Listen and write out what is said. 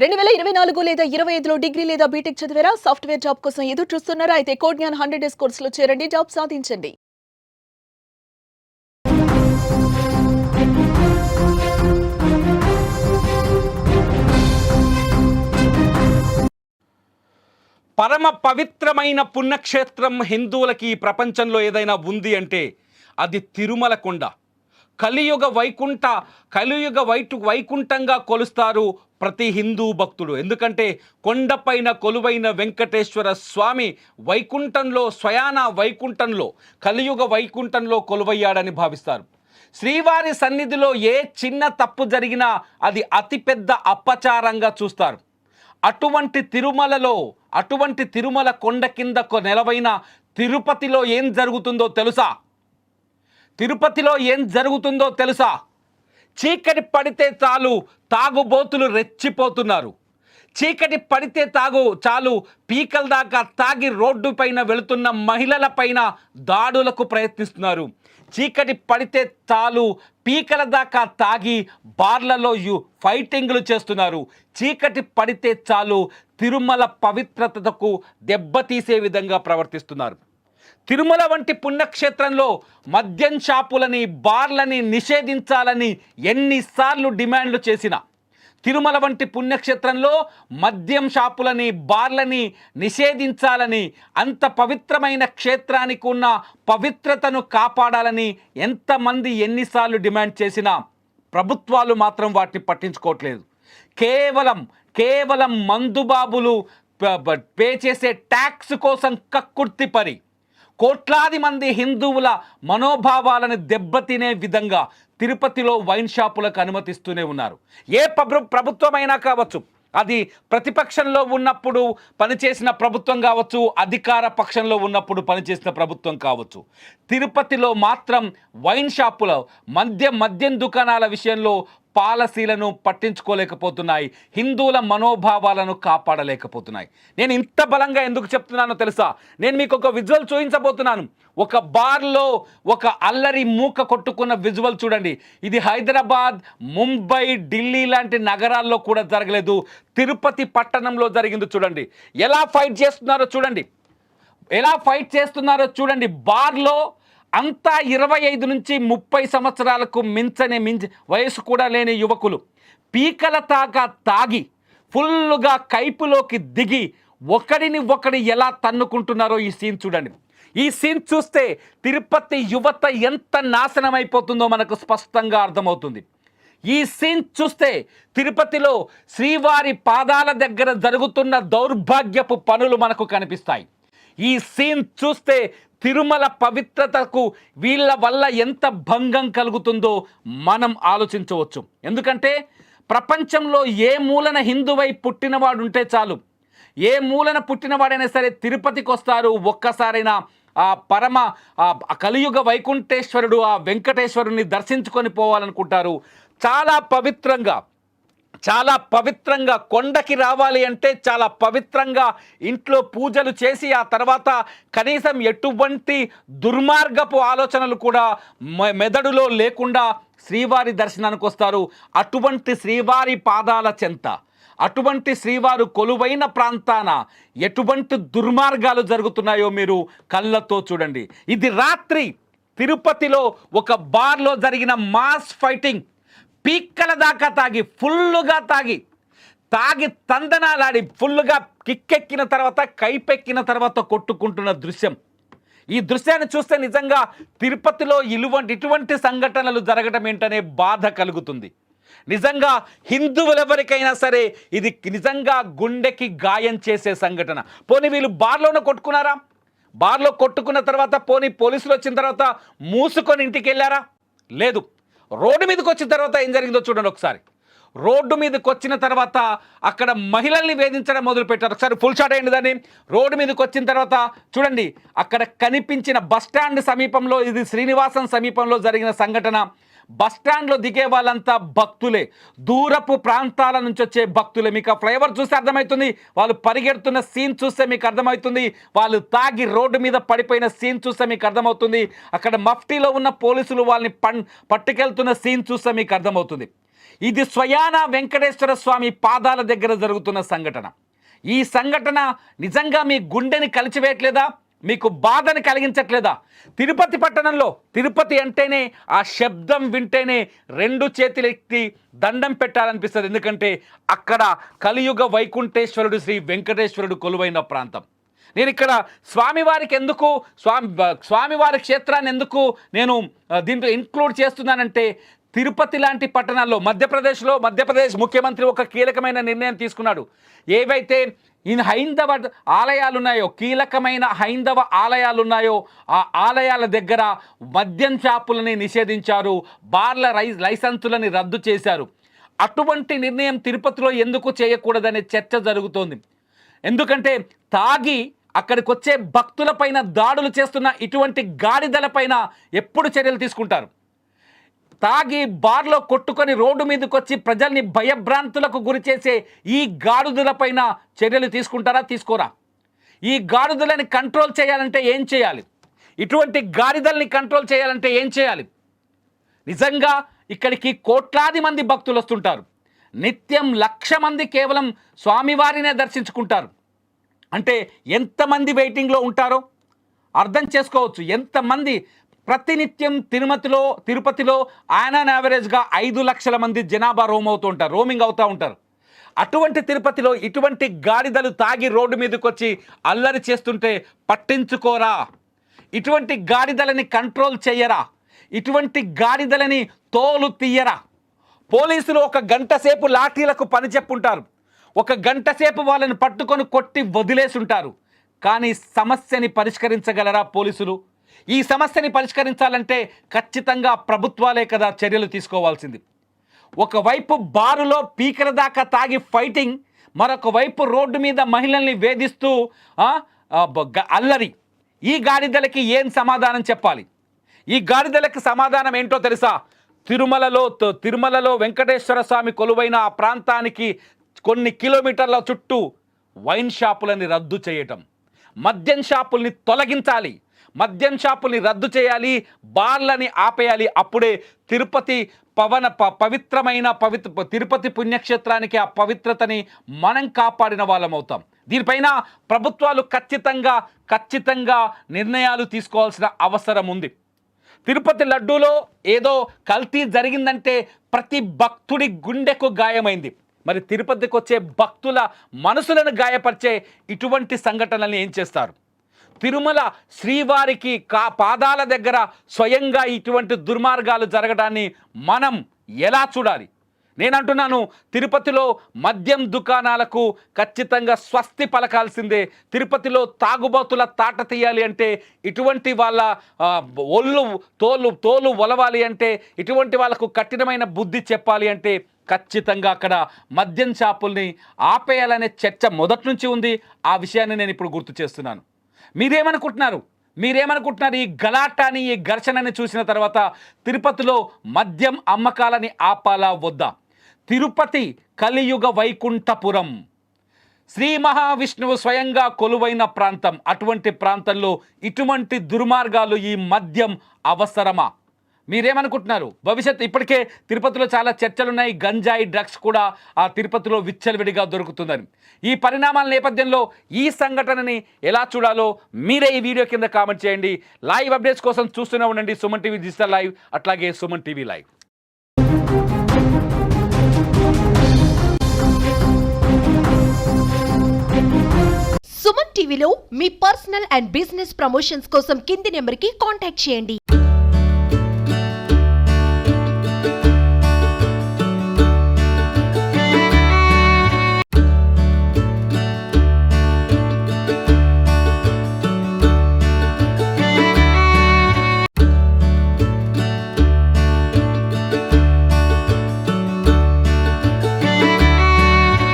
2024 లేదా 25లో డిగ్రీ లేదా బీటెక్ చదివారా? సాఫ్ట్‌వేర్ జాబ్ కోసం ఎదురు చూస్తున్నారా? అయితే కోడ్ జ్ఞాన్ 100 డేస్ కోర్సులో చేరండి. జాబ్ సాధించండి. పరమ పవిత్రమైన పుణ్యక్షేత్రం హిందువులకి ఈ ప్రపంచంలో ఏదైనా ఉంది అంటే అది తిరుమల కొండ. కలియుగ వైకుంఠంగా కొలుస్తారు ప్రతి హిందూ భక్తుడు. ఎందుకంటే కొండపైన కొలువైన వెంకటేశ్వర స్వామి వైకుంఠంలో కలియుగ వైకుంఠంలో కొలువయ్యాడని భావిస్తారు. శ్రీవారి సన్నిధిలో ఏ చిన్న తప్పు జరిగినా అది అతిపెద్ద అపచారంగా చూస్తారు. అటువంటి తిరుమల కొండ కింద నెలవైన తిరుపతిలో ఏం జరుగుతుందో తెలుసా? చీకటి పడితే చాలు తాగుబోతులు రెచ్చిపోతున్నారు. చీకటి పడితే చాలు పీకల దాకా తాగి రోడ్డు పైన వెళుతున్న మహిళల పైన దాడులకు ప్రయత్నిస్తున్నారు. చీకటి పడితే చాలు పీకల దాకా తాగి బార్లలో ఫైటింగ్లు చేస్తున్నారు. చీకటి పడితే చాలు తిరుమల పవిత్రతకు దెబ్బతీసే విధంగా ప్రవర్తిస్తున్నారు. తిరుమల వంటి పుణ్యక్షేత్రంలో మద్యం షాపులని, బార్లని నిషేధించాలని ఎన్నిసార్లు డిమాండ్లు చేసినా, తిరుమల వంటి పుణ్యక్షేత్రంలో మద్యం షాపులని, బార్లని నిషేధించాలని, అంత పవిత్రమైన క్షేత్రానికి ఉన్న పవిత్రతను కాపాడాలని ఎంతమంది ఎన్నిసార్లు డిమాండ్ చేసినా ప్రభుత్వాలు మాత్రం వాటిని పట్టించుకోవట్లేదు. కేవలం మందుబాబులు పే చేసే ట్యాక్స్ కోసం కక్కుర్తిపరి కోట్లాది మంది హిందువుల మనోభావాలను దెబ్బతినే విధంగా తిరుపతిలో వైన్ షాపులకు అనుమతిస్తూనే ఉన్నారు. ఏ ప్రభుత్వమైనా కావచ్చు, అది ప్రతిపక్షంలో ఉన్నప్పుడు పనిచేసిన ప్రభుత్వం కావచ్చు, అధికార పక్షంలో ఉన్నప్పుడు పనిచేసిన ప్రభుత్వం కావచ్చు, తిరుపతిలో మాత్రం వైన్ షాపులో మద్యం దుకాణాల విషయంలో పాలసీలను పట్టించుకోలేకపోతున్నాయి. హిందువుల మనోభావాలను కాపాడలేకపోతున్నాయి. నేను ఇంత బలంగా ఎందుకు చెప్తున్నానో తెలుసా? నేను మీకు ఒక విజువల్ చూపించబోతున్నాను. ఒక బార్లో ఒక అల్లరి మూక కొట్టుకున్న విజువల్ చూడండి. ఇది హైదరాబాద్, ముంబై, ఢిల్లీ లాంటి నగరాల్లో కూడా జరగలేదు. తిరుపతి పట్టణంలో జరిగింది. చూడండి ఎలా ఫైట్ చేస్తున్నారో చూడండి. బార్లో అంతా 25 నుంచి 30 సంవత్సరాలకు మించి వయసు కూడా లేని యువకులు పీకల తాగి ఫుల్లుగా కైపులోకి దిగి ఒకడు ఎలా తన్నుకుంటున్నారో ఈ సీన్ చూడండి. ఈ సీన్ చూస్తే తిరుపతి యువత ఎంత నాశనం అయిపోతుందో మనకు స్పష్టంగా అర్థమవుతుంది. ఈ సీన్ చూస్తే తిరుపతిలో శ్రీవారి పాదాల దగ్గర జరుగుతున్న దౌర్భాగ్యపు పనులు మనకు కనిపిస్తాయి. ఈ సీన్ చూస్తే తిరుమల పవిత్రతకు వీళ్ళ వల్ల ఎంత భంగం కలుగుతుందో మనం ఆలోచించవచ్చు. ఎందుకంటే ప్రపంచంలో ఏ మూలన హిందువై పుట్టినవాడు ఉంటే చాలు, ఏ మూలన పుట్టినవాడైనా సరే తిరుపతికి వస్తారు. ఒక్కసారైనా ఆ కలియుగ వైకుంఠేశ్వరుడు, ఆ వెంకటేశ్వరుని దర్శించుకొని పోవాలనుకుంటారు. చాలా పవిత్రంగా కొండకి రావాలి అంటే చాలా పవిత్రంగా ఇంట్లో పూజలు చేసి ఆ తర్వాత కనీసం ఎటువంటి దుర్మార్గపు ఆలోచనలు కూడా మెదడులో లేకుండా శ్రీవారి దర్శనానికి వస్తారు. అటువంటి శ్రీవారి పాదాల చెంత, అటువంటి శ్రీవారు కొలువైన ప్రాంతాన ఎటువంటి దుర్మార్గాలు జరుగుతున్నాయో మీరు కళ్ళతో చూడండి. ఇది రాత్రి తిరుపతిలో ఒక బార్లో జరిగిన మాస్ ఫైటింగ్. పీక్కల దాకా ఫుల్లుగా తాగి తందనాలాడి ఫుల్లుగా కిక్కెక్కిన తర్వాత, కైపెక్కిన తర్వాత కొట్టుకుంటున్న దృశ్యం. ఈ దృశ్యాన్ని చూస్తే నిజంగా తిరుపతిలో ఇటువంటి సంఘటనలు జరగడం ఏంటనే బాధ కలుగుతుంది. నిజంగా హిందువులెవరికైనా సరే ఇది నిజంగా గుండెకి గాయం చేసే సంఘటన. పోనీ వీళ్ళు బార్లోనే కొట్టుకున్నారా? బార్లో కొట్టుకున్న తర్వాత పోనీ పోలీసులు వచ్చిన తర్వాత మూసుకొని ఇంటికి వెళ్ళారా? లేదు. రోడ్డు మీదకి వచ్చిన తర్వాత ఏం జరిగిందో చూడండి ఒకసారి. రోడ్డు మీదకి వచ్చిన తర్వాత అక్కడ మహిళల్ని వేధించడం మొదలుపెట్టారు. ఒకసారి ఫుల్ షాట్ అయ్యింది దాన్ని. రోడ్డు మీదకి వచ్చిన తర్వాత చూడండి, అక్కడ కనిపించిన బస్టాండ్ సమీపంలో, ఇది శ్రీనివాసం సమీపంలో జరిగిన సంఘటన. బస్టాండ్లో దిగే వాళ్ళంతా భక్తులే, దూరపు ప్రాంతాల నుంచి వచ్చే భక్తులే. మీకు ఆ ఫ్లైఓవర్ చూస్తే అర్థమవుతుంది, వాళ్ళు పరిగెడుతున్న సీన్ చూస్తే మీకు అర్థమవుతుంది, వాళ్ళు తాగి రోడ్డు మీద పడిపోయిన సీన్ చూస్తే మీకు అర్థమవుతుంది, అక్కడ మఫ్టీలో ఉన్న పోలీసులు వాళ్ళని పట్టుకెళ్తున్న సీన్ చూస్తే మీకు అర్థమవుతుంది. ఇది స్వయాన వెంకటేశ్వర స్వామి పాదాల దగ్గర జరుగుతున్న సంఘటన. ఈ సంఘటన నిజంగా మీ గుండెని కలిచివేయట్లేదా? మీకు బాధని కలిగించట్లేదా? తిరుపతి పట్టణంలో, తిరుపతి అంటేనే ఆ శబ్దం వింటేనే రెండు చేతులెత్తి దండం పెట్టాలనిపిస్తుంది. ఎందుకంటే అక్కడ కలియుగ వైకుంఠేశ్వరుడు శ్రీ వెంకటేశ్వరుడు కొలువైన ప్రాంతం. నేను ఇక్కడ స్వామివారికి ఎందుకు స్వామివారి క్షేత్రాన్ని ఎందుకు నేను దీంట్లో ఇంక్లూడ్ చేస్తున్నానంటే, తిరుపతి లాంటి పట్టణాల్లో మధ్యప్రదేశ్ ముఖ్యమంత్రి ఒక కీలకమైన నిర్ణయం తీసుకున్నాడు. ఏవైతే ఈ హైందవ ఆలయాలు ఉన్నాయో, కీలకమైన హైందవ ఆలయాలు ఉన్నాయో, ఆ ఆలయాల దగ్గర మద్యం షాపులని నిషేధించారు, బార్ల లైసెన్సులని రద్దు చేశారు. అటువంటి నిర్ణయం తిరుపతిలో ఎందుకు చేయకూడదనే చర్చ జరుగుతోంది. ఎందుకంటే తాగి అక్కడికి వచ్చే భక్తులపైన దాడులు చేస్తున్న ఇటువంటి గాడిదలపైన ఎప్పుడు చర్యలు తీసుకుంటారు? తాగి బార్లో కొట్టుకొని రోడ్డు మీదకి వచ్చి ప్రజల్ని భయభ్రాంతులకు గురి చేసే ఈ గాడిదలపైన చర్యలు తీసుకుంటారా? తీసుకోరా? ఈ గాడిదలని కంట్రోల్ చేయాలంటే ఏం చేయాలి? ఇటువంటి గాడిదల్ని కంట్రోల్ చేయాలంటే ఏం చేయాలి? నిజంగా ఇక్కడికి కోట్లాది మంది భక్తులు వస్తుంటారు. నిత్యం 1,00,000 మంది కేవలం స్వామివారినే దర్శించుకుంటారు. అంటే ఎంతమంది వెయిటింగ్లో ఉంటారో అర్థం చేసుకోవచ్చు. ఎంతమంది ప్రతినిత్యం తిరుపతిలో ఆన్ యావరేజ్గా 5 లక్షల మంది జనాభా రోమింగ్ అవుతూ ఉంటారు. అటువంటి తిరుపతిలో ఇటువంటి గాడిదలు తాగి రోడ్డు మీదకి వచ్చి అల్లరి చేస్తుంటే పట్టించుకోరా? ఇటువంటి గాడిదలని కంట్రోల్ చెయ్యరా? ఇటువంటి గాడిదలని తోలు తీయరా? పోలీసులు 1 గంట సేపు లాఠీలకు పని చెప్పుంటారు, 1 గంట సేపు వాళ్ళని పట్టుకొని కొట్టి వదిలేసి ఉంటారు. కానీ సమస్యని పరిష్కరించగలరా పోలీసులు? ఈ సమస్యని పరిష్కరించాలంటే ఖచ్చితంగా ప్రభుత్వాలే కదా చర్యలు తీసుకోవాల్సింది. ఒకవైపు బారులో పీకల దాకా తాగి ఫైటింగ్, మరొక వైపు రోడ్డు మీద మహిళల్ని వేధిస్తూ అల్లరి. ఈ గాడిదలకి ఏం సమాధానం చెప్పాలి? ఈ గాడిదలకి సమాధానం ఏంటో తెలుసా? తిరుమలలో వెంకటేశ్వర స్వామి కొలువైన ఆ ప్రాంతానికి కొన్ని కిలోమీటర్ల చుట్టూ వైన్ షాపులని రద్దు చేయటం, మద్యం షాపుల్ని తొలగించాలి, మద్యం షాపుల్ని రద్దు చేయాలి, బార్లని ఆపేయాలి. అప్పుడే తిరుపతి తిరుపతి పుణ్యక్షేత్రానికి ఆ పవిత్రతని మనం కాపాడిన వాళ్ళం అవుతాం. దీనిపైన ప్రభుత్వాలు ఖచ్చితంగా నిర్ణయాలు తీసుకోవాల్సిన అవసరం ఉంది. తిరుపతి లడ్డూలో ఏదో కల్తీ జరిగిందంటే ప్రతి భక్తుడి గుండెకు గాయమైంది. మరి తిరుపతికి వచ్చే భక్తుల మనసులను గాయపరిచే ఇటువంటి సంఘటనల్ని ఏం చేస్తారు? తిరుమల శ్రీవారికి పాదాల దగ్గర స్వయంగా ఇటువంటి దుర్మార్గాలు జరగడాన్ని మనం ఎలా చూడాలి? నేనంటున్నాను, తిరుపతిలో మద్యం దుకాణాలకు ఖచ్చితంగా స్వస్తి పలకాల్సిందే. తిరుపతిలో తాగుబోతుల తాట తీయాలి అంటే, ఇటువంటి వాళ్ళ తోలు ఒలవాలి అంటే, ఇటువంటి వాళ్ళకు కఠినమైన బుద్ధి చెప్పాలి అంటే ఖచ్చితంగా అక్కడ మద్యం షాపుల్ని ఆపేయాలనే చర్చ మొదటి నుంచి ఉంది. ఆ విషయాన్ని నేను ఇప్పుడు గుర్తు చేస్తున్నాను. మీరేమనుకుంటున్నారు? ఈ గలాటాని, ఈ ఘర్షణని చూసిన తర్వాత తిరుపతిలో మద్యం అమ్మకాలని ఆపాలా వద్దా? తిరుపతి కలియుగ వైకుంఠపురం, శ్రీ మహావిష్ణువు స్వయంగా కొలువైన ప్రాంతం. అటువంటి ప్రాంతంలో ఇటువంటి దుర్మార్గాలు, ఈ మద్యం అవసరమా? మీరేమనుకుంటున్నారు? ఇప్పటికే తిరుపతిలో చాలా చర్చలున్నాయి. గంజాయి, డ్రగ్స్ కూడా ఆ తిరుపతిలో విచ్చలవిడిగా దొరుకుతుందని. ఈ పరిణామాల నేపథ్యంలో ఈ సంఘటనని ఎలా చూడాలో మీరే ఈ వీడియో కింద కామెంట్ చేయండి. లైవ్ అప్డేట్స్ కోసం చూస్తూనే ఉండండి సుమన్ టీవీ డిజిటల్ లైవ్, అట్లాగే సుమన్ టీవీ లైవ్. సుమన్ టీవీలో మీ పర్సనల్ అండ్ బిజినెస్ ప్రమోషన్స్ కోసం కింది నెంబర్కి కాంటాక్ట్ చేయండి.